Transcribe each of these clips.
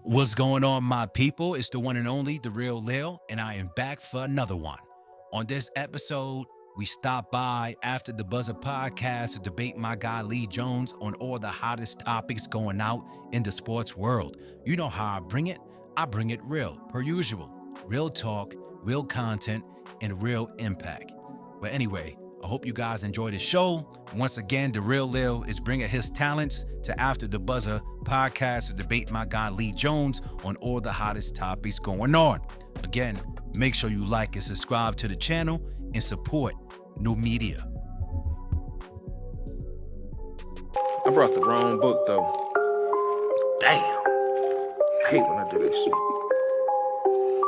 What's going on, my people? It's the one and only, the real Leel, and I am back for another one. On this episode, we stop by after the Buzzer podcast to debate my guy Lee Jones on all the hottest topics going out in the sports world. You know how I bring it real, per usual. Real talk, real content, and real impact. But anyway, I hope you guys enjoy the show. Once again, the real Leel is bringing his talents to After the Buzzer podcast to debate my guy Lee Jones on all the hottest topics going on. Again, make sure you like and subscribe to the channel and support new media. I brought the wrong book though. Damn. I hate when I do this shit.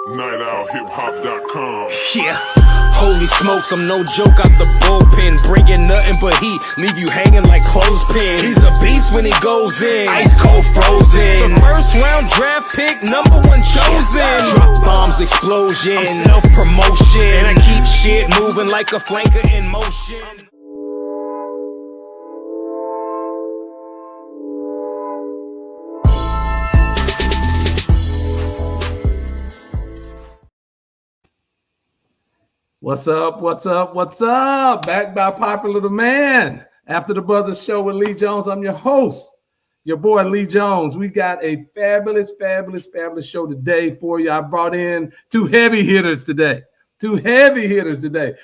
NightOutHipHop.com. Yeah. Holy smokes, I'm no joke out the bullpen. Bringing nothing but heat, leave you hanging like clothespins. He's a beast when he goes in, ice cold frozen. The first round draft pick, number one chosen. Drop bombs, explosion, self-promotion. And I keep shit moving like a flanker in motion. What's up? What's up? What's up? Back by popular demand. After the Buzzer show with Lee Jones, I'm your host, your boy Lee Jones. We got a fabulous show today for you. I brought in two heavy hitters today.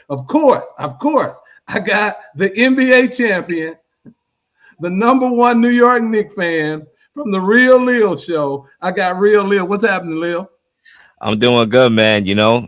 Of course, I got the NBA champion, the number one New York Knicks fan from the Real Leel show. I got Real Leel. What's happening, Leel? I'm doing good, man. You know,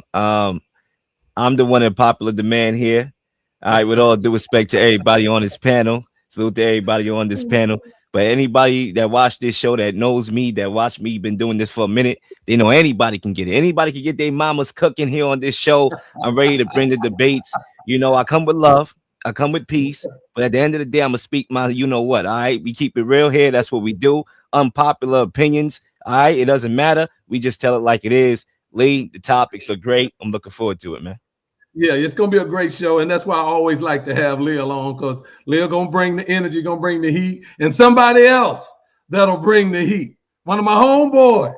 I'm the one in popular demand here. All right, with all due respect to everybody on this panel, salute to everybody on this panel. But anybody that watched this show, that knows me, that watched me, been doing this for a minute, they know anybody can get it. Anybody can get their mamas cooking here on this show. I'm ready to bring the debates. You know, I come with love. I come with peace. But at the end of the day, I'm going to speak my you know what. All right, we keep it real here. That's what we do. Unpopular opinions. All right, it doesn't matter. We just tell it like it is. Lee, the topics are great. I'm looking forward to it, man. Yeah, it's going to be a great show, and that's why I always like to have Leel on, because Leel going to bring the energy, going to bring the heat, and somebody else that'll bring the heat. One of my homeboys,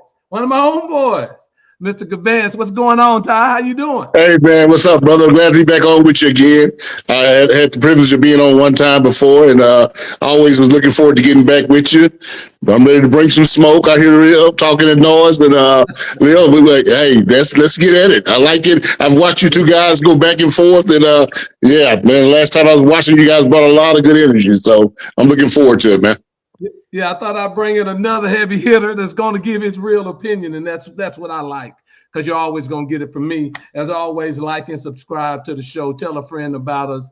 Mr. Gavance. What's going on, Ty? How you doing? Hey, man, what's up, brother? Glad to be back on with you again. I had the privilege of being on one time before, and I always was looking forward to getting back with you. I'm ready to bring some smoke. I hear Leel talking and noise, and Leel, we're like, hey, let's get at it. I like it. I've watched you two guys go back and forth, and yeah, man, last time I was watching, you guys brought a lot of good energy, so I'm looking forward to it, man. Yeah, I thought I'd bring in another heavy hitter that's going to give his real opinion, and that's what I like, because you're always going to get it from me. As always, like and subscribe to the show. Tell a friend about us.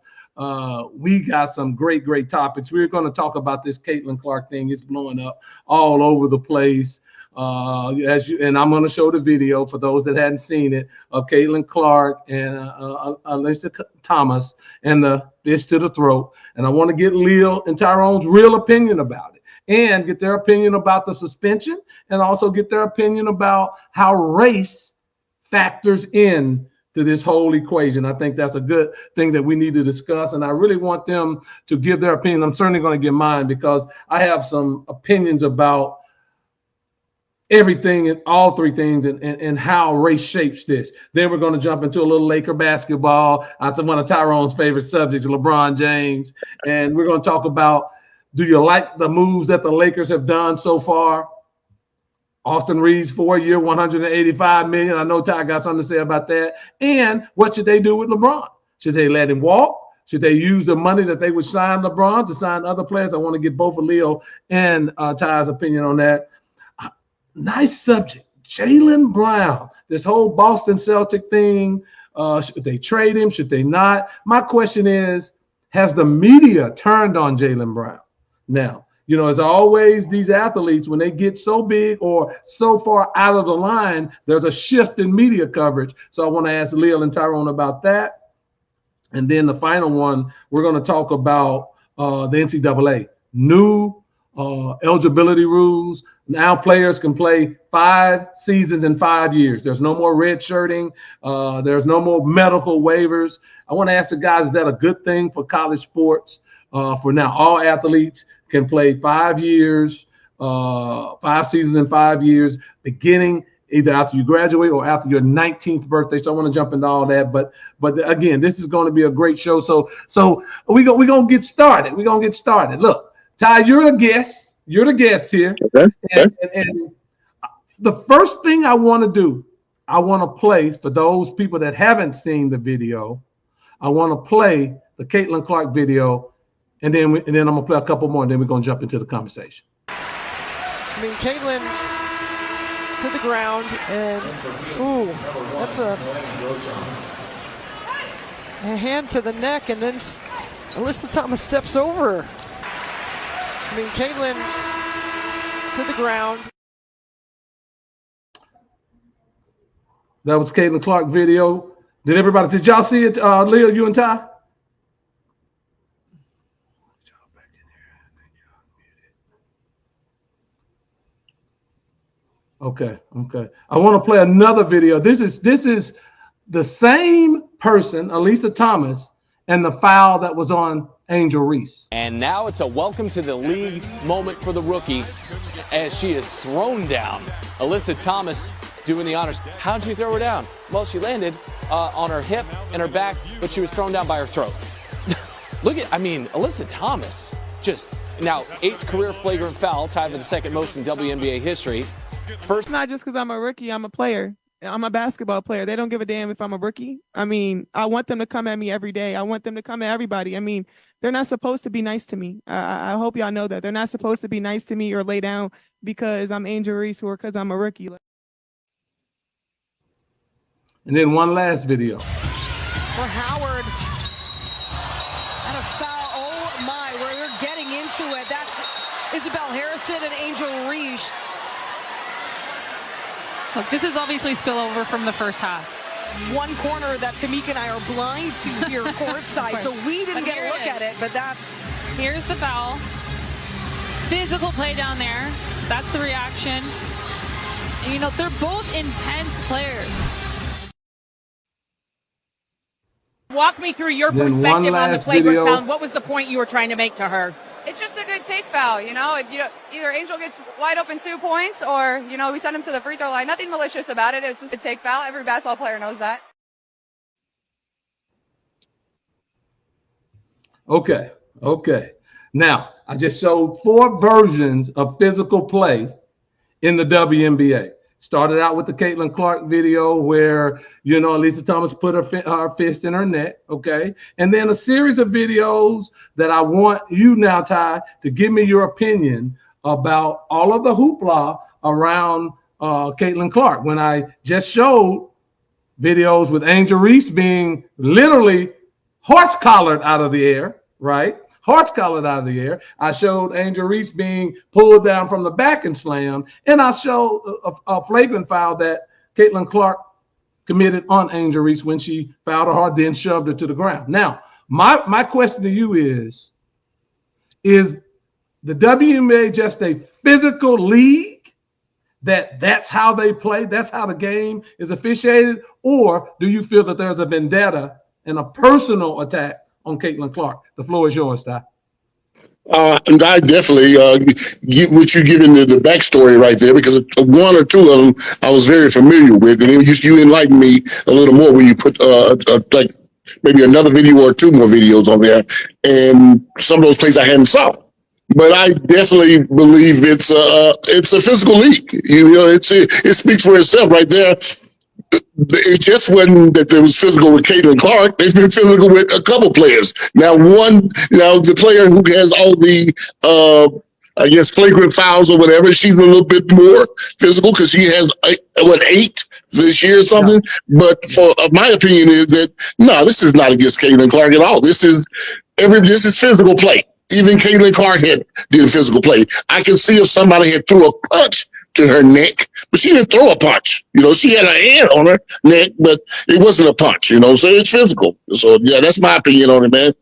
We got some great topics. We're going to talk about this Caitlyn Clark thing. It's blowing up all over the place. And I'm going to show the video for those that hadn't seen it of Caitlyn Clark and Alyssa Thomas and the fish to the throat. And I want to get Leel and Tyrone's real opinion about it, and get their opinion about the suspension, and also get their opinion about how race factors in to this whole equation. I think that's a good thing that we need to discuss, and I really want them to give their opinion. I'm certainly going to give mine, because I have some opinions about everything and all three things, and how race shapes this. Then we're going to jump into a little Laker basketball. That's one of Tyrone's favorite subjects, LeBron James. And we're going to talk about, do you like the moves that the Lakers have done so far? Austin Reeves 4-year, $185 million. I know Ty got something to say about that. And what should they do with LeBron? Should they let him walk? Should they use the money that they would sign LeBron to sign other players? I want to get both of Leel and Ty's opinion on that. Nice subject. Jaylen Brown, this whole Boston Celtic thing. Should they trade him? Should they not? My question is, has the media turned on Jaylen Brown? Now, you know, as always, these athletes, when they get so big or so far out of the line, there's a shift in media coverage. So I want to ask Leel and Tyrone about that. And then the final one, we're going to talk about the NCAA. New eligibility rules. Now players can play 5 seasons in 5 years. There's no more red shirting. There's no more medical waivers. I want to ask the guys, is that a good thing for college sports? For now, all athletes can play 5 years 5 seasons in 5 years, beginning either after you graduate or after your 19th birthday. So I want to jump into all that, but again, this is going to be a great show. So we're gonna get started. We're gonna get started. Look, Ty, you're the guest. You're the guest here. Okay. And the first thing I want to do, I want to play for those people that haven't seen the video. I want to play the Caitlyn Clark video, and then I'm gonna play a couple more, and then we're gonna jump into the conversation. I mean, Caitlyn to the ground, and ooh, that's a hand to the neck, and then Alyssa Thomas steps over her. I mean, Caitlyn to the ground. That was Caitlyn Clark video. Did y'all see it, Leel, you and Ty? Okay. I want to play another video. This is the same person, Alyssa Thomas, and the foul that was on Angel Reese. And now it's a welcome to the league moment for the rookie as she is thrown down. Alyssa Thomas doing the honors. How'd you throw her down? Well, she landed on her hip and her back, but she was thrown down by her throat. Alyssa Thomas just now 8th career flagrant foul, tied for the 2nd most in WNBA history. First, not just because I'm a rookie, I'm a player. I'm a basketball player. They don't give a damn if I'm a rookie. I mean, I want them to come at me every day. I want them to come at everybody. I mean, they're not supposed to be nice to me. I hope y'all know that. They're not supposed to be nice to me or lay down because I'm Angel Reese or because I'm a rookie. And then one last video. For Howard. And a foul. Oh, my. Where they're getting into it. That's Isabel Harrison and Angel Reese. Look, this is obviously spillover from the first half. One corner that Tamika and I are blind to here courtside, so we didn't get a look at it, but here's the foul. Physical play down there. That's the reaction. And, you know, they're both intense players. Walk me through your perspective on the flagrant foul. What was the point you were trying to make to her? It's just a good take foul, you know. Either Angel gets wide open 2 points, or we send him to the free throw line. Nothing malicious about it. It's just a take foul. Every basketball player knows that. Okay. Now I just showed 4 versions of physical play in the WNBA. Started out with the Caitlyn Clark video where, Alyssa Thomas put her fist in her neck, okay? And then a series of videos that I want you now, Ty, to give me your opinion about all of the hoopla around Caitlyn Clark. When I just showed videos with Angel Reese being literally horse-collared out of the air, right? Horse-collared out of the air. I showed Angel Reese being pulled down from the back and slammed, and I showed a flagrant foul that Caitlyn Clark committed on Angel Reese when she fouled her hard, then shoved her to the ground. Now, my question to you is the WNBA just a physical league that's how they play, that's how the game is officiated, or do you feel that there's a vendetta and a personal attack on Caitlyn Clark? The floor is yours, Ty. And I definitely get what you giving the backstory right there, because 1 or 2 of them I was very familiar with, and you enlightened me a little more when you put like maybe another video or 2 more videos on there, and some of those plays I hadn't saw. But I definitely believe it's a physical league. It speaks for itself right there. It just wasn't that there was physical with Caitlyn Clark. They've been physical with a couple players. Now, the player who has all the, flagrant fouls or whatever, she's a little bit more physical because she has, 8 this year or something. Yeah. But for my opinion is that, no, this is not against Caitlyn Clark at all. This is physical play. Even Caitlyn Clark did physical play. I can see if somebody had threw a punch to her neck, but she didn't throw a punch. She had a hand on her neck, but it wasn't a punch, so it's physical. So, yeah, that's my opinion on it, man.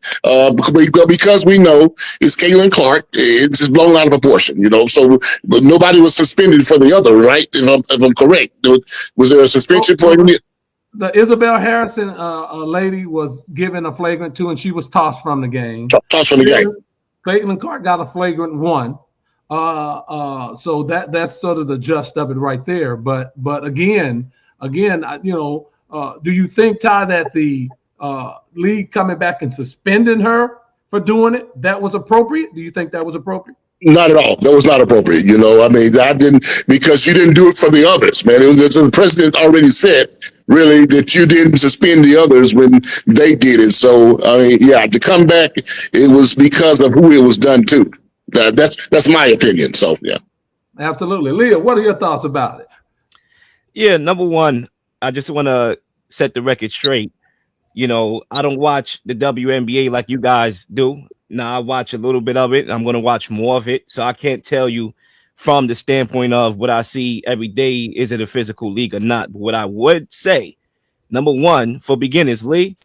Because we know it's Caitlyn Clark, it's blown out of proportion, so but nobody was suspended for the other, right? If I'm correct. Was there a suspension for it? The Isabel Harrison lady was given a flagrant 2, and she was tossed from the game. Tossed from the game. Caitlyn Clark got a flagrant 1. So that's sort of the gist of it right there. But again, do you think, Ty, that the league coming back and suspending her for doing it, that was appropriate? Do you think that was appropriate? Not at all. That was not appropriate. I mean, I didn't, because you didn't do it for the others, man. It was just, the president already said, really, that you didn't suspend the others when they did it. So, I mean, yeah, to come back, it was because of who it was done to. That's my opinion. So, yeah. Absolutely. Leel, what are your thoughts about it? Yeah, number one, I just want to set the record straight. I don't watch the WNBA like you guys do. Now I watch a little bit of it. I'm going to watch more of it. So I can't tell you from the standpoint of what I see every day, is it a physical league or not? But what I would say, number one, for beginners, Lee,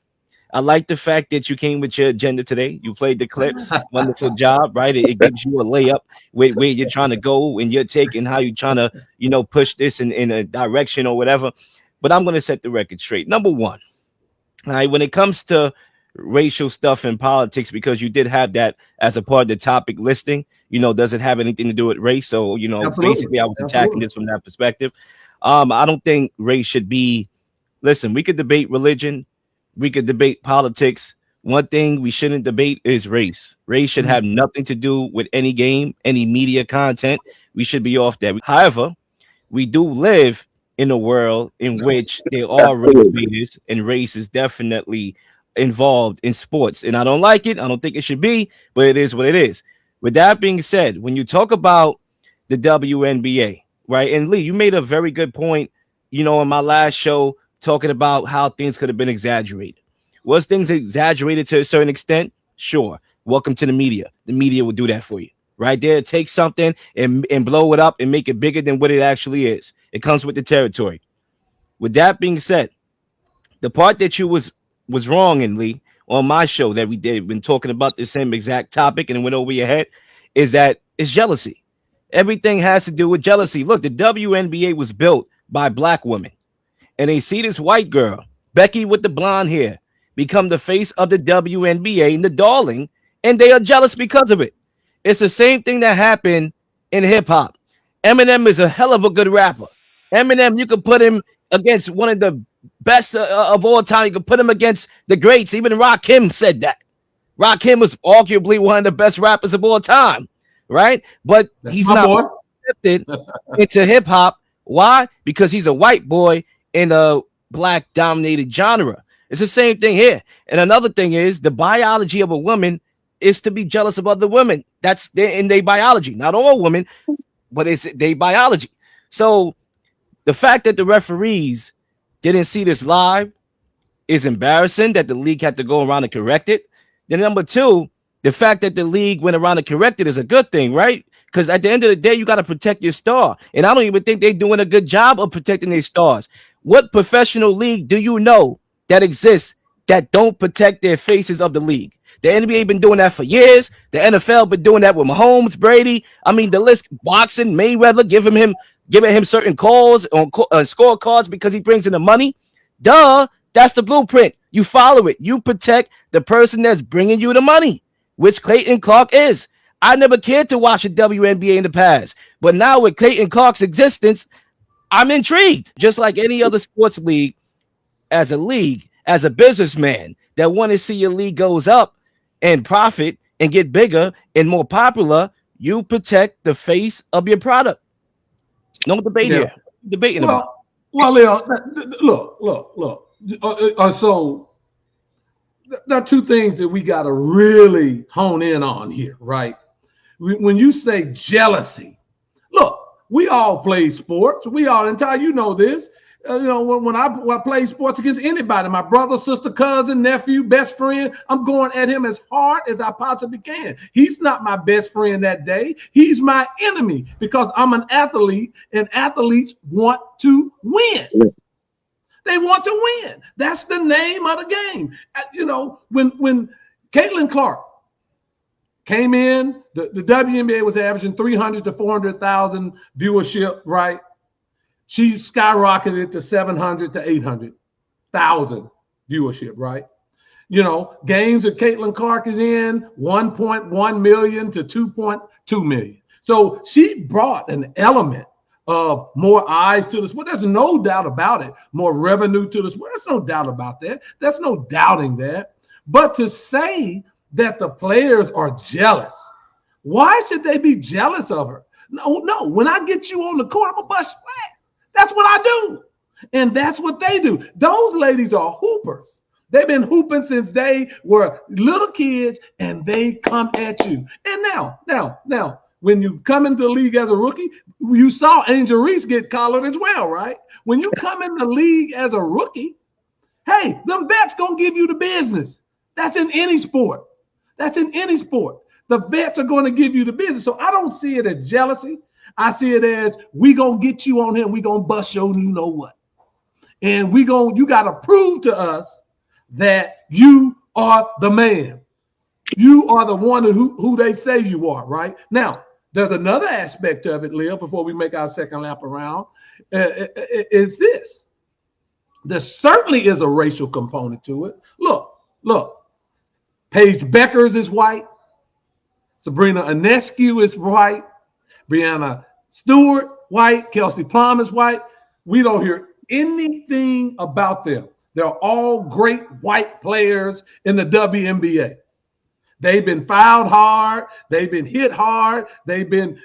I like the fact that you came with your agenda today. You played the clips. Wonderful job, right? It gives you a layup where you're trying to go and you're taking how you're trying to, push this in a direction or whatever. But I'm going to set the record straight. Number one, all right, when it comes to racial stuff in politics, because you did have that as a part of the topic listing, does it have anything to do with race? So, basically I was attacking this from that perspective. I don't think race should be, listen, we could debate religion. We could debate politics. One thing we shouldn't debate is race. Race should have nothing to do with any game, any media content. We should be off that. However, we do live in a world in which there are race leaders, and race is definitely involved in sports. And I don't like it. I don't think it should be, but it is what it is. With that being said, when you talk about the WNBA, right? And Lee, you made a very good point, in my last show, talking about how things could have been exaggerated. Was things exaggerated to a certain extent? Sure. Welcome to the media. The media will do that for you. Right there, take something and blow it up and make it bigger than what it actually is. It comes with the territory. With that being said, the part that you was wrong in, Lee, on my show that we did, been talking about the same exact topic and it went over your head, is that it's jealousy. Everything has to do with jealousy. Look, the WNBA was built by black women, and they see this white girl, Becky with the blonde hair, become the face of the WNBA and the darling, and they are jealous because of it. It's the same thing that happened in hip hop. Eminem is a hell of a good rapper. Eminem, you could put him against one of the best of all time. You could put him against the greats. Even Rakim said that. Rakim was arguably one of the best rappers of all time, right? But he's not accepted into hip hop. Why? Because he's a white boy in a black dominated genre. It's the same thing here. And another thing is the biology of a woman is to be jealous of other women. That's in their biology. Not all women, but it's their biology. So the fact that the referees didn't see this live is embarrassing, that the league had to go around and correct it. Then number two, the fact that the league went around and corrected is a good thing, right? Because at the end of the day, you got to protect your star. And I don't even think they're doing a good job of protecting their stars. What professional league do you know that exists that don't protect their faces of the league? The NBA been doing that for years. The NFL been doing that with Mahomes, Brady. I mean, the list, boxing, Mayweather, giving him certain calls on scorecards because he brings in the money. Duh, that's the blueprint. You follow it. You protect the person that's bringing you the money, which Caitlyn Clark is. I never cared to watch the WNBA in the past, but now with Caitlyn Clark's existence, I'm intrigued. Just like any other sports league, as a businessman that want to see your league goes up and profit and get bigger and more popular, you protect the face of your product. No debate here. Debating about. Well, Leel, look. So there are two things that we got to really hone in on here, right? When you say jealousy, look, we all play sports. We all you know this. When I play sports against anybody, my brother, sister, cousin, nephew, best friend, I'm going at him as hard as I possibly can. He's not my best friend that day. He's my enemy because I'm an athlete, and athletes want to win. They want to win. That's the name of the game. When Caitlyn Clark came in, the WNBA was averaging 300 to 400,000 viewership, right? She skyrocketed to 700 to 800,000 viewership, right? Games that Caitlyn Clark is in, 1.1 million to 2.2 million. So she brought an element of more eyes to the sport. There's no doubt about it. More revenue to the sport. There's no doubt about that. There's no doubting that. But to say that the players are jealous, why should they be jealous of her? No. When I get you on the court, I'm going to bust your ass. That's what I do. And that's what they do. Those ladies are hoopers. They've been hooping since they were little kids, and they come at you. And now, when you come into the league as a rookie, you saw Angel Reese get collared as well, right? When you come in the league as a rookie, hey, them vets going to give you the business. That's in any sport. The vets are going to give you the business. So I don't see it as jealousy. I see it as we going to get you on here. We going to bust your you know what. And you got to prove to us that you are the man. You are the one who they say you are, right? Now, there's another aspect of it, Leel, before we make our second lap around, is this. There certainly is a racial component to it. Look. Paige Beckers is white. Sabrina Ionescu is white. Breanna Stewart, white. Kelsey Plum is white. We don't hear anything about them. They're all great white players in the WNBA. They've been fouled hard. They've been hit hard. They've been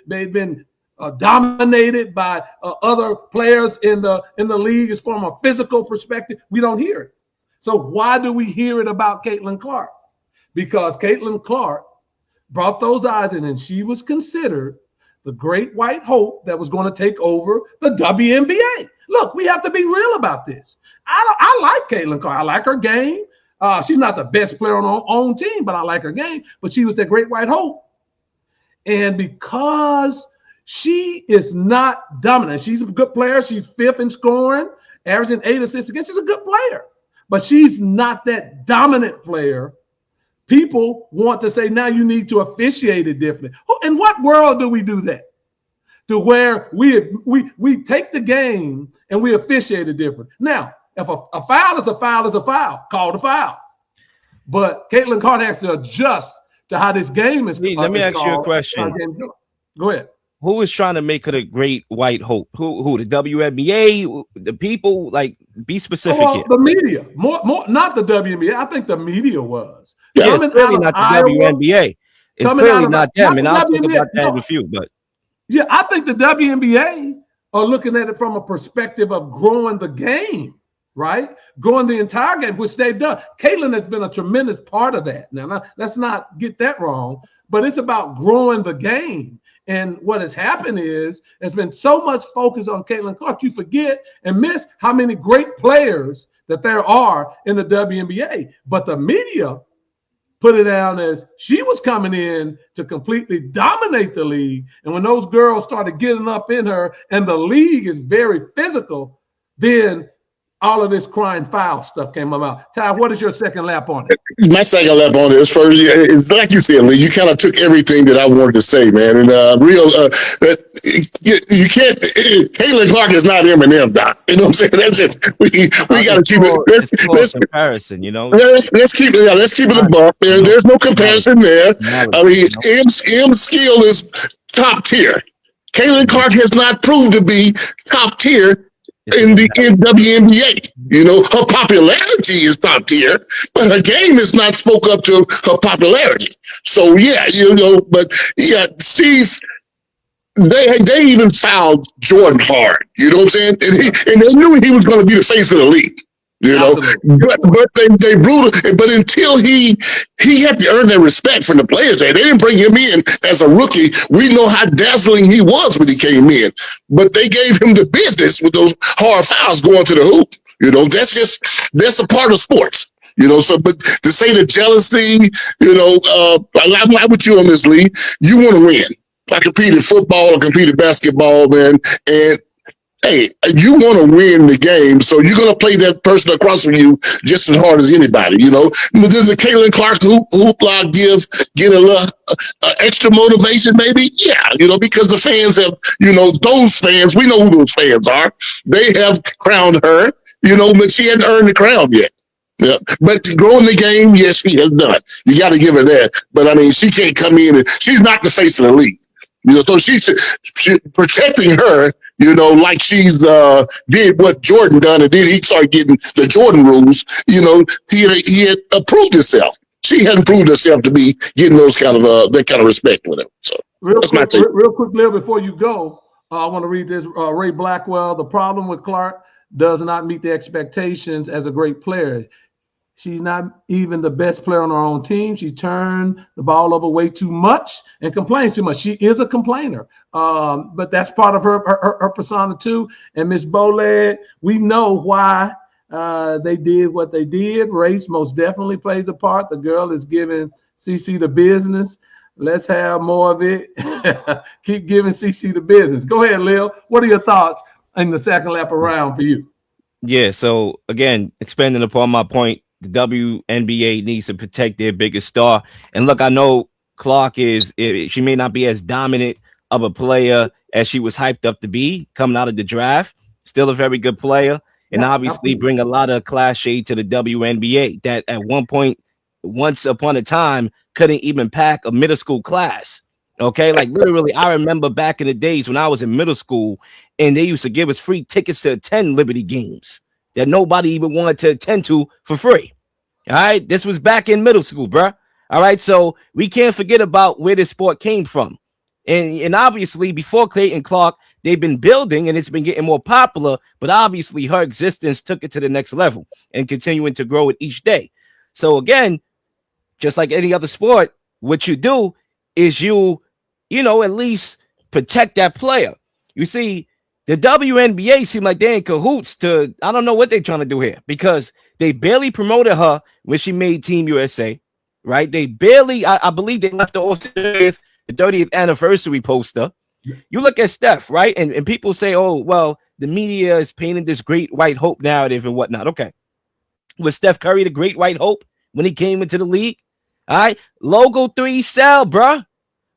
dominated by other players in the league as from a physical perspective. We don't hear it. So why do we hear it about Caitlyn Clark? Because Caitlyn Clark brought those eyes in, and she was considered the great white hope that was going to take over the WNBA. Look, we have to be real about this. I like Caitlyn Clark. I like her game. She's not the best player on her own team, but I like her game. But she was the great white hope. And because she is not dominant, she's a good player. She's fifth in scoring, averaging 8 assists against. She's a good player. But she's not that dominant player. People want to say, now you need to officiate it differently. In what world do we do that? To where we take the game and we officiate it different. Now, if a foul is a foul is a foul, call the fouls. But Caitlyn Clark has to adjust to how this game is. Let me ask you a question. Go ahead. Who is trying to make her the great white hope? Who? The WNBA? The people? Like, be specific. Well, the media, more, not the WNBA. I think the media was. Yeah, it's clearly not the WNBA. It's clearly not them, and I'll talk about that in a few. But yeah, I think the WNBA are looking at it from a perspective of growing the game, right? Growing the entire game, which they've done. Caitlyn has been a tremendous part of that. Now, let's not get that wrong, but it's about growing the game. And what has happened is there's been so much focus on Caitlyn Clark, you forget and miss how many great players that there are in the WNBA. But the media put it down as she was coming in to completely dominate the league. And when those girls started getting up in her and the league is very physical, then all of this crying foul stuff came about. Ty, what is your second lap on it? My second lap on it is first. It's like you said, Lee. You kind of took everything that I wanted to say, man. And you can't. Caitlyn Clark is not Eminem, Doc. You know what I'm saying? That's just we got to keep it. Let's comparison. You know. Let's keep it. Let's keep it a buck. There's no comparison there. I mean, M's skill is top tier. Caitlyn Clark has not proved to be top tier in WNBA. You know, her popularity is top tier, but her game is not spoke up to her popularity. So yeah, you know, but yeah, they even fouled Jordan hard. You know what I'm saying? And they knew he was going to be the face of the league. You know, but they brutal. But until he had to earn their respect from the players there. They didn't bring him in as a rookie. We know how dazzling he was when he came in, but they gave him the business with those hard fouls going to the hoop. You know, that's a part of sports. You know, so but to say the jealousy, you know, I'm with you on this, Lee. You want to win. I competed football, I competed basketball, man, and hey, you want to win the game, so you're going to play that person across from you just as hard as anybody, you know. Does a Caitlyn Clark hoopla get a little extra motivation, maybe? Yeah, you know, because the fans have, you know, those fans, we know who those fans are. They have crowned her, you know, but she hasn't earned the crown yet. Yeah, but growing the game, yes, she has done. You got to give her that. But I mean, she can't come in and she's not the face of the league. So she's protecting her, like she's did what Jordan done, and then he started getting the Jordan rules. He had approved himself. She hadn't proved herself to be getting that kind of respect with him. So that's my take. Real quick, Leel, before you go, I want to read this. Ray Blackwell, the problem with Clark does not meet the expectations as a great player. She's not even the best player on her own team. She turned the ball over way too much and complains too much. She is a complainer, but that's part of her persona too. And Miss Boled, we know why they did what they did. Race most definitely plays a part. The girl is giving CC the business. Let's have more of it. Keep giving CC the business. Go ahead, Leel. What are your thoughts in the second lap around for you? Yeah, so again, expanding upon my point, the WNBA needs to protect their biggest star. And look, I know Clark she may not be as dominant of a player as she was hyped up to be coming out of the draft. Still a very good player, and obviously bring a lot of class shade to the WNBA that at one point, once upon a time, couldn't even pack a middle school class. Okay, like literally, I remember back in the days when I was in middle school, and they used to give us free tickets to attend Liberty games that nobody even wanted to attend to for free. All right, this was back in middle school, bro. All right, so we can't forget about where this sport came from. And obviously, before Caitlyn Clark, they've been building and it's been getting more popular, but obviously her existence took it to the next level and continuing to grow it each day. So again, just like any other sport, what you do is you at least protect that player. You see, the WNBA seem like they're in cahoots I don't know what they're trying to do here, because they barely promoted her when she made Team USA, right? They barely, I believe they left her off the 30th anniversary poster. You look at Steph, right? And people say, oh, well, the media is painting this great white hope narrative and whatnot. Okay. Was Steph Curry the great white hope when he came into the league? All right. Logo 3 sell, bruh.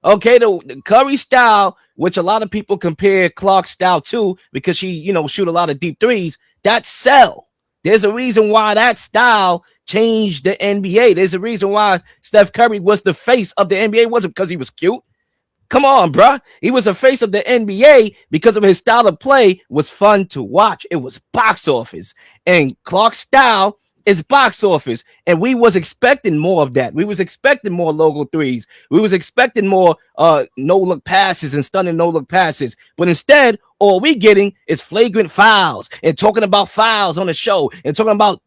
Okay, the Curry style, which a lot of people compare Clark's style to because she, shoot a lot of deep threes, that sell. There's a reason why that style changed the NBA. There's a reason why Steph Curry was the face of the NBA. It wasn't because he was cute. Come on, bruh. He was the face of the NBA because of his style of play was fun to watch. It was box office. And Clark's style is box office, and we was expecting more of that. We was expecting more logo 3s. We was expecting more no-look passes and stunning no-look passes. But instead, all we getting is flagrant fouls and talking about fouls on the show and talking about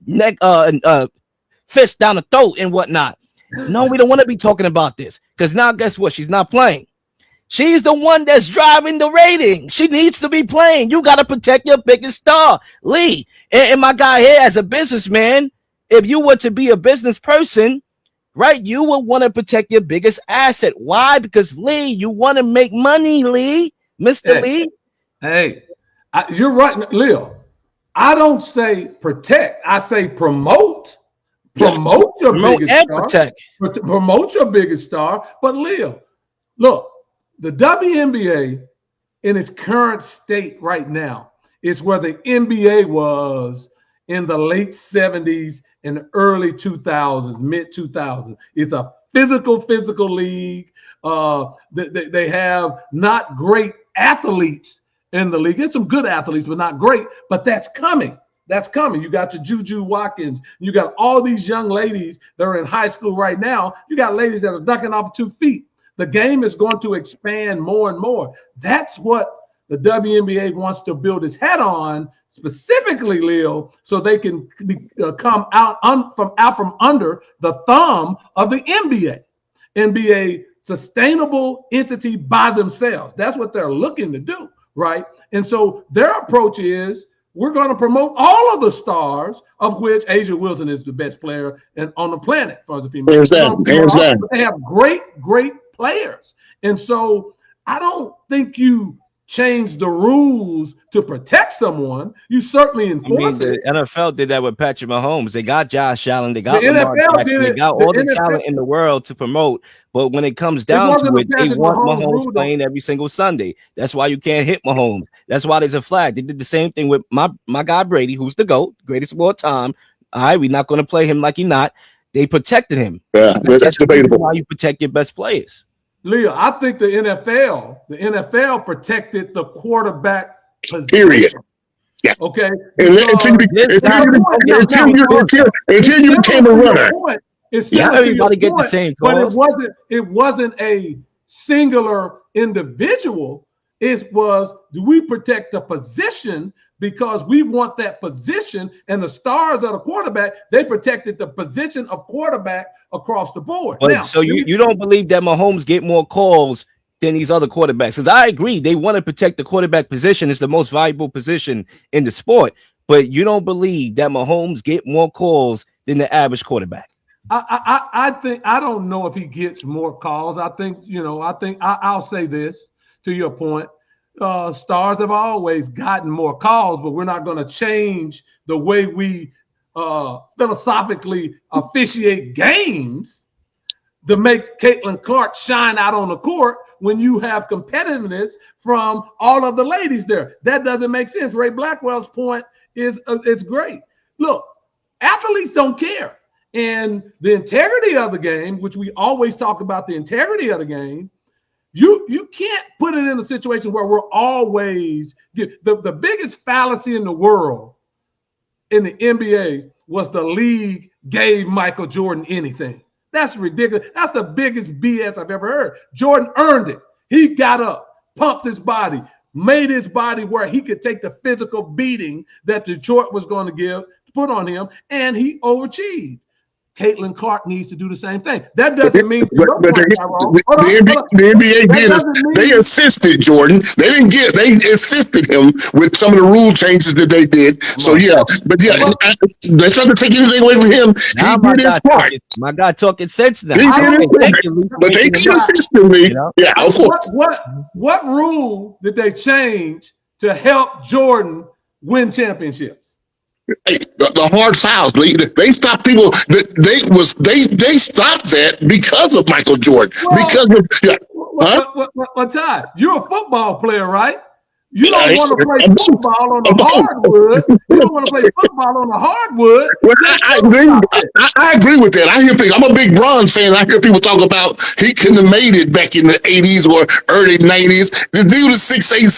fists down the throat and whatnot. No, we don't want to be talking about this, because now guess what? She's not playing. She's the one that's driving the ratings. She needs to be playing. You got to protect your biggest star, Lee. And my guy here, as a businessman, if you were to be a business person, right, you would want to protect your biggest asset. Why? Because, Lee, you want to make money, Lee. Mr. Lee. Hey, you're right, Leel. I don't say protect. I say promote. Promote your biggest star. Protect. Promote your biggest star. But, Leel, look. The WNBA in its current state right now is where the NBA was in the late 70s and early 2000s, mid 2000s. It's a physical league. They have not great athletes in the league. There's some good athletes, but not great. But that's coming. That's coming. You got your Juju Watkins. You got all these young ladies that are in high school right now. You got ladies that are dunking off 2 feet. The game is going to expand more and more. That's what the WNBA wants to build its head on, specifically, Leel, so they can come out from under the thumb of the NBA and be a sustainable entity by themselves. That's what they're looking to do, right? And so their approach is, we're going to promote all of the stars, of which A'ja Wilson is the best player on the planet as far as a female. Hands down. They have great players. And so I don't think you change the rules to protect someone. You certainly enforce it. The NFL did that with Patrick Mahomes. They got Josh Allen. They got Lamar Jackson. They got all the talent in the world to promote. But when it comes down to it, they want Mahomes playing every single Sunday. That's why you can't hit Mahomes. That's why there's a flag. They did the same thing with my guy Brady, who's the GOAT, greatest of all time. All right, we're not going to play him like he's not. They protected him. Yeah, that's debatable. Why you protect your best players. Leel, I think the NFL protected the quarterback position. Period. Yeah. Okay. Until you became a runner. Everybody get the same calls. But it wasn't a singular individual. It was, do we protect the position because we want that position, and the stars of the quarterback, they protected the position of quarterback across the board. But now, so you don't believe that Mahomes get more calls than these other quarterbacks? Because I agree, they want to protect the quarterback position. It's the most valuable position in the sport. But you don't believe that Mahomes get more calls than the average quarterback? I think, I don't know if he gets more calls. I think I'll say this to your point. Stars have always gotten more calls, but we're not going to change the way we philosophically officiate games to make Caitlyn Clark shine out on the court when you have competitiveness from all of the ladies there. That doesn't make sense. Ray Blackwell's point is it's great. Look, athletes don't care. And the integrity of the game, which we always talk about, the integrity of the game, you can't put it in a situation where we're always the biggest fallacy in the world in the NBA was the league gave Michael Jordan anything. That's ridiculous. That's the biggest BS I've ever heard. Jordan earned it. He got up, pumped his body, made his body where he could take the physical beating that Detroit was going to put on him, and he overachieved. Caitlyn Clark needs to do the same thing. That doesn't mean the NBA did. They assisted Jordan. They assisted him with some of the rule changes that they did. So let's not take anything away from him. Now he did his part. My guy talking sense now. But they did assist him. Yeah, of course. What rule did they change to help Jordan win championships? Hey, the hard fouls. They stopped people. They stopped that because of Michael Jordan. Ty, you're a football player, right? You don't want to play football on the hardwood. You don't want to play football on the hardwood. Well, I agree with that. I hear people. I'm a big Bronze fan. I hear people talk about he couldn't have made it back in the 80s or early 90s. The dude is 6'8",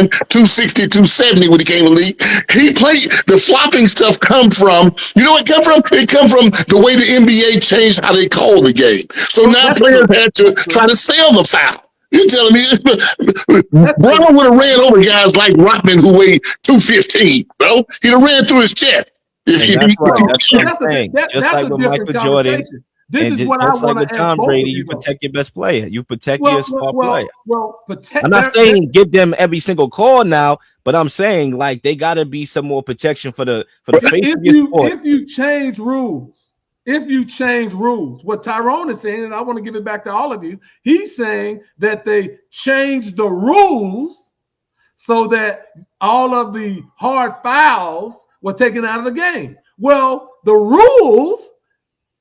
6'9", 260, 270 when he came to the league. He played the flopping stuff come from, you know what it come from? It come from the way the NBA changed how they call the game. So now players had to try to sell the foul. You telling me Brown would have ran over guys like Rodman who weighed 215, bro? He'd have ran through his chest. That's what I'm saying. Just like with Michael Jordan, this is what I want with Tom Brady, you protect your best player. You protect your star player. I'm not saying give them every single call now, but I'm saying like they got to be some more protection for the face of your sport. If you change rules, what Tyrone is saying, and I want to give it back to all of you, he's saying that they changed the rules so that all of the hard fouls were taken out of the game. Well, the rules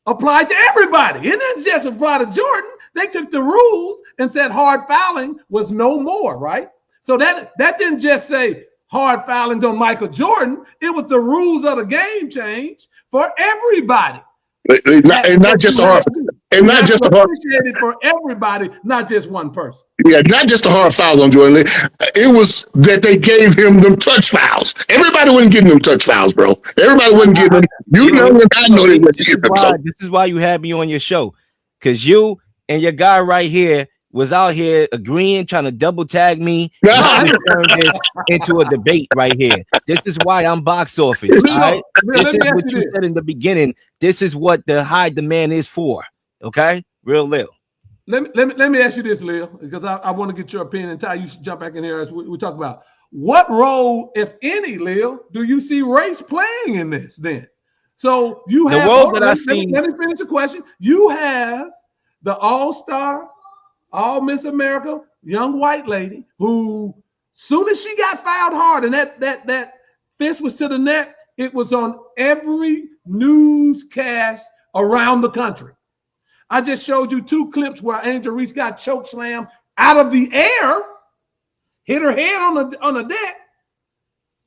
apply to everybody. It didn't just apply to Jordan. They took the rules and said hard fouling was no more, right? So that didn't just say hard fouling on Michael Jordan. It was the rules of the game changed for everybody. Not just a hard for everybody, not just one person. Yeah, not just a hard foul on Jordan. It was that they gave him them touch fouls. Everybody wasn't getting them touch fouls, bro. Everybody wasn't getting them. You know, and I know they wasn't getting them. This is why you had me on your show, because you and your guy right here was out here agreeing, trying to double tag me. Turned this into a debate right here. This is why I'm box office. All right? This is what you said in the beginning. This is what the high demand is for. Okay, real Leel. Let me ask you this, Leel, because I want to get your opinion. And Ty, you should jump back in here as we talk about what role, if any, Leel, do you see race playing in this? Then, so you have the role that I see. Let me finish the question. You have the all-star, all Miss America, young white lady who, soon as she got fouled hard and that fist was to the neck, it was on every newscast around the country. I just showed you 2 clips where Angel Reese got choke slammed out of the air, hit her head on the deck.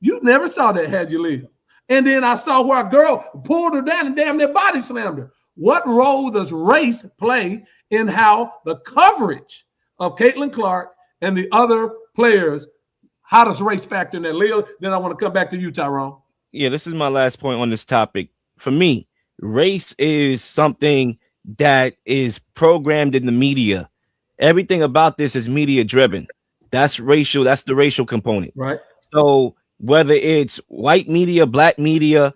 You never saw that, had you, Leel? And then I saw where a girl pulled her down and damn near body slammed her. what role does race play in how the coverage of Caitlyn Clark and the other players, how does race factor in that? Leel, then I want to come back to you, Tyrone. Yeah, this is my last point on this topic. For me, race is something that is programmed in the media. Everything about this is media driven. That's racial. That's the racial component. Right. So whether it's white media, black media,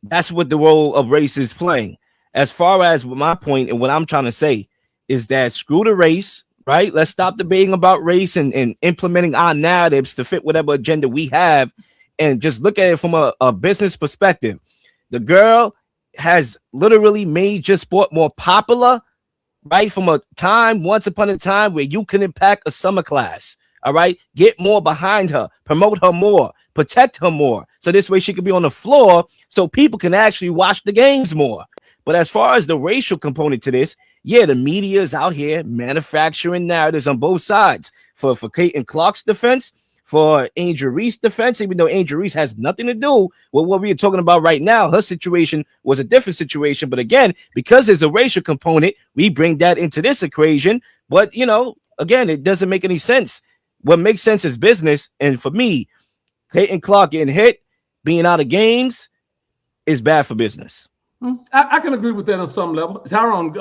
that's what the role of race is playing. As far as my point and what I'm trying to say is that screw the race, right? Let's stop debating about race and implementing our narratives to fit whatever agenda we have, and just look at it from a business perspective. The girl has literally made your sport more popular, right? From a time, once upon a time, where you can impact a summer class. All right, get more behind her, promote her more, protect her more, so this way she can be on the floor so people can actually watch the games more. But as far as the racial component to this, yeah, the media is out here manufacturing narratives on both sides for Caitlyn Clark's defense, for Angel Reese's defense, even though Angel Reese has nothing to do with what we are talking about right now. Her situation was a different situation. But again, because there's a racial component, we bring that into this equation. But, you know, again, it doesn't make any sense. What makes sense is business. And for me, Caitlyn Clark getting hit, being out of games is bad for business. I can agree with that on some level. Tyrone,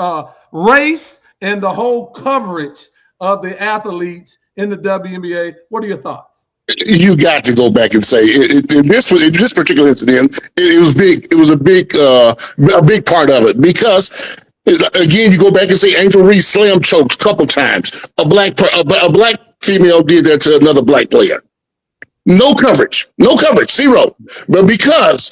race and the whole coverage of the athletes in the WNBA. What are your thoughts? You got to go back and say in this particular incident, it was big. It was a big part of it, because again, you go back and say Angel Reese slam chokes a couple times. A black female did that to another black player. No coverage, zero. But because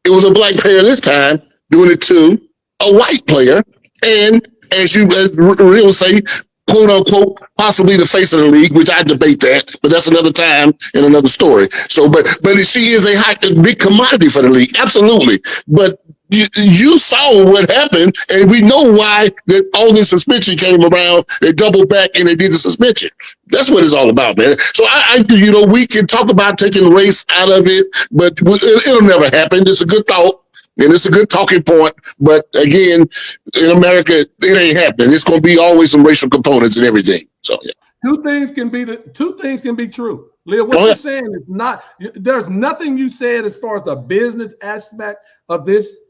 it was a black player this time doing it to a white player, and as Leel say, quote unquote, possibly the face of the league, which I debate that, but that's another time and another story. So, but she is a big commodity for the league, absolutely. But you saw what happened, and we know why that all this suspension came around. They doubled back and they did the suspension. That's what it's all about, man. So we can talk about taking race out of it, but it'll never happen. It's a good thought. And it's a good talking point, but again, in America, it ain't happening. It's going to be always some racial components and everything. So, yeah. Two things can be true. Leel, what you're saying is not. There's nothing you said as far as the business aspect of this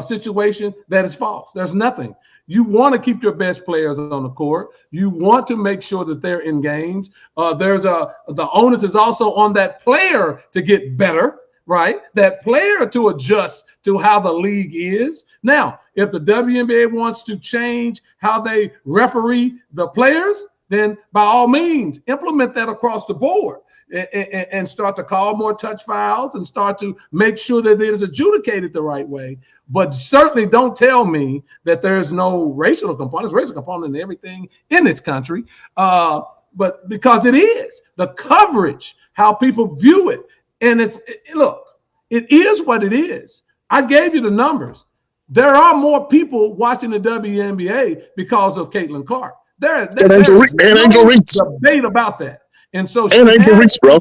situation that is false. There's nothing. You want to keep your best players on the court. You want to make sure that they're in games. The onus is also on that player to get better. Right, that player to adjust to how the league is. Now, if the WNBA wants to change how they referee the players, then by all means, implement that across the board and start to call more touch fouls and start to make sure that it is adjudicated the right way. But certainly don't tell me that there's no racial component. There's racial component in everything in this country, but because it is. The coverage, how people view it. And look, it is what it is. I gave you the numbers. There are more people watching the WNBA because of Caitlyn Clark. There's no debate about that. And so Angel Reese, bro.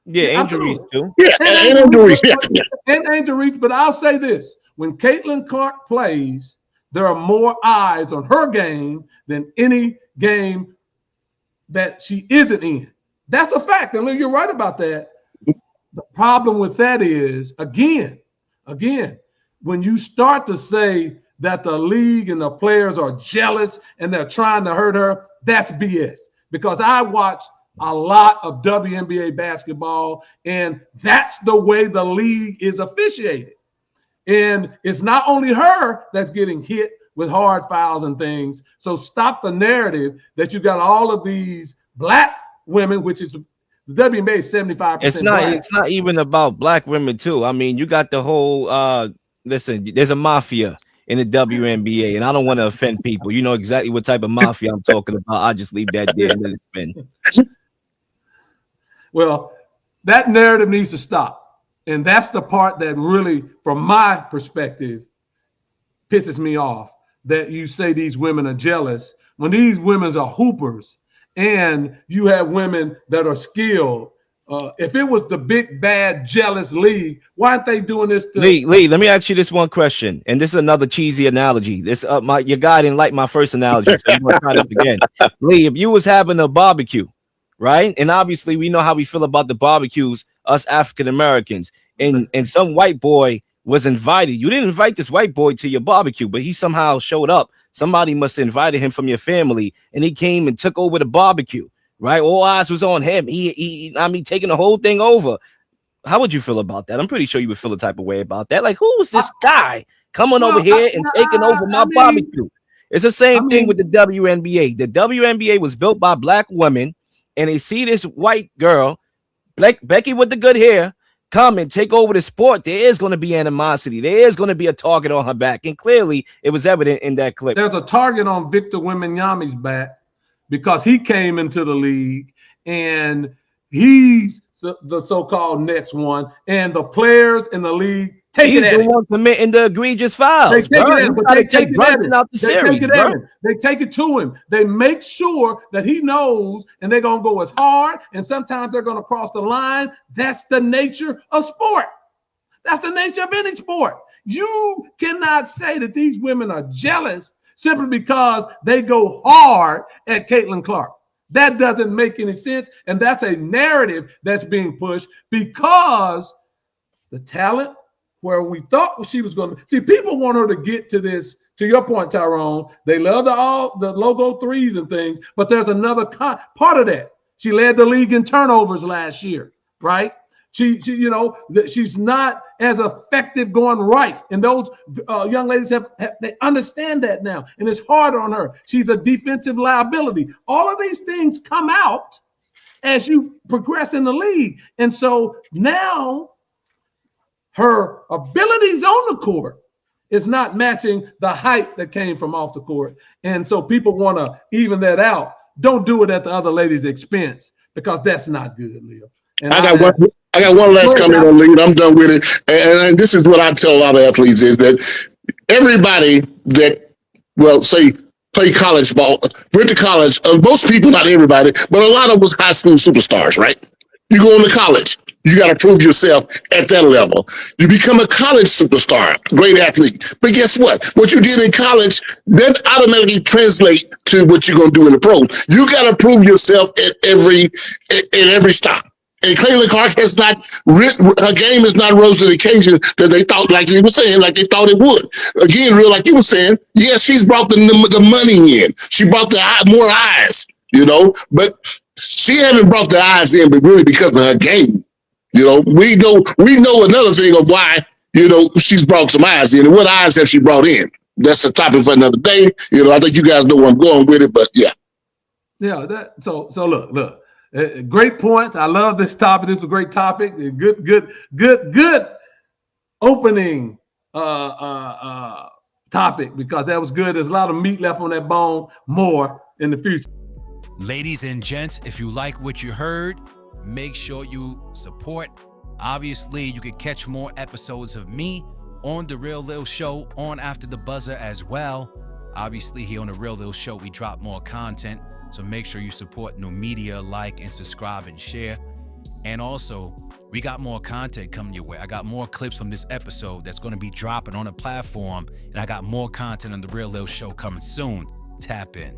Yeah, Angel Reese too. Yeah, and Angel Reese. And Angel Reese. But I'll say this: when Caitlyn Clark plays, there are more eyes on her game than any game that she isn't in. That's a fact. And you're right about that. The problem with that is, again, when you start to say that the league and the players are jealous and they're trying to hurt her, that's BS. Because I watch a lot of WNBA basketball, and that's the way the league is officiated. And it's not only her that's getting hit with hard fouls and things. So stop the narrative that you got all of these black women, which is the WNBA is 75%. It's not even about black women too. I mean, you got the whole listen, there's a mafia in the WNBA, and I don't want to offend people. You know exactly what type of mafia I'm talking about. I'll just leave that there and let it spin. Well, that narrative needs to stop. And that's the part that really, from my perspective, pisses me off, that you say these women are jealous when these women are hoopers. And you have women that are skilled if it was the big, bad, jealous league, why aren't they doing this to Lee, let me ask you this one question. And this is another cheesy analogy. This your guy didn't like my first analogy, so I'm gonna try this again. Lee, if you was having a barbecue, right? And obviously we know how we feel about the barbecues, us African Americans, and some white boy was invited. You didn't invite this white boy to your barbecue, but he somehow showed up. Somebody must have invited him from your family, and he came and took over the barbecue. Right, all eyes was on him. I mean, taking the whole thing over. How would you feel about that? I'm pretty sure you would feel a type of way about that. Like, who was this guy coming over here and taking over my barbecue? It's the same thing with the WNBA. The WNBA was built by black women, and they see this white girl, Becky with the good hair, come and take over the sport. There is going to be animosity. There is going to be a target on her back, and clearly it was evident in that clip. There's a target on Victor Wembanyama's back, because he came into the league and he's the so-called next one, and the players in the league take it at him. He's the one committing the egregious fouls. They take it at him, but they take it at him. Out the series, They take it to him. They make sure that he knows, and they're going to go as hard, and sometimes they're going to cross the line. That's the nature of sport. That's the nature of any sport. You cannot say that these women are jealous simply because they go hard at Caitlyn Clark. That doesn't make any sense, and that's a narrative that's being pushed because the talent where we thought she was going to see, people want her to get to this. To your point, Tyrone, they love the logo threes and things, but there's another part of that. She led the league in turnovers last year, right? She she's not as effective going right, and those young ladies they understand that now, and it's hard on her. She's a defensive liability. All of these things come out as you progress in the league, and so now her abilities on the court is not matching the height that came from off the court, and so people want to even that out. Don't do it at the other lady's expense, because that's not good, Leel. And I got one last comment on Leel. I'm done with it. And this is what I tell a lot of athletes is that everybody that, say, play college ball, went to college, most people, not everybody, but a lot of us high school superstars, right? You go into college. You got to prove yourself at that level. You become a college superstar, great athlete. But guess what? What you did in college, that automatically translates to what you're going to do in the pros. You got to prove yourself at every stop. And Caitlyn Clark has not, her game is not rose to the occasion that they thought, like you were saying, like they thought it would. Again, real, like you were saying, yes, she's brought the money in. She brought more eyes, but she haven't brought the eyes in, but really because of her game. We know another thing of why, she's brought some eyes in. And what eyes have she brought in? That's a topic for another day. I think you guys know where I'm going with it, but yeah. Yeah, so look. Great points. I love this topic. This is a great topic. Good opening topic, because that was good. There's a lot of meat left on that bone, more in the future. Ladies and gents, if you like what you heard, make sure you support. Obviously, you can catch more episodes of me on The Real Leel Show on After the Buzzer as well. Obviously, here on The Real Leel Show, we drop more content. So make sure you support new media, like and subscribe and share. And also, we got more content coming your way. I got more clips from this episode that's going to be dropping on the platform. And I got more content on The Real Leel Show coming soon. Tap in.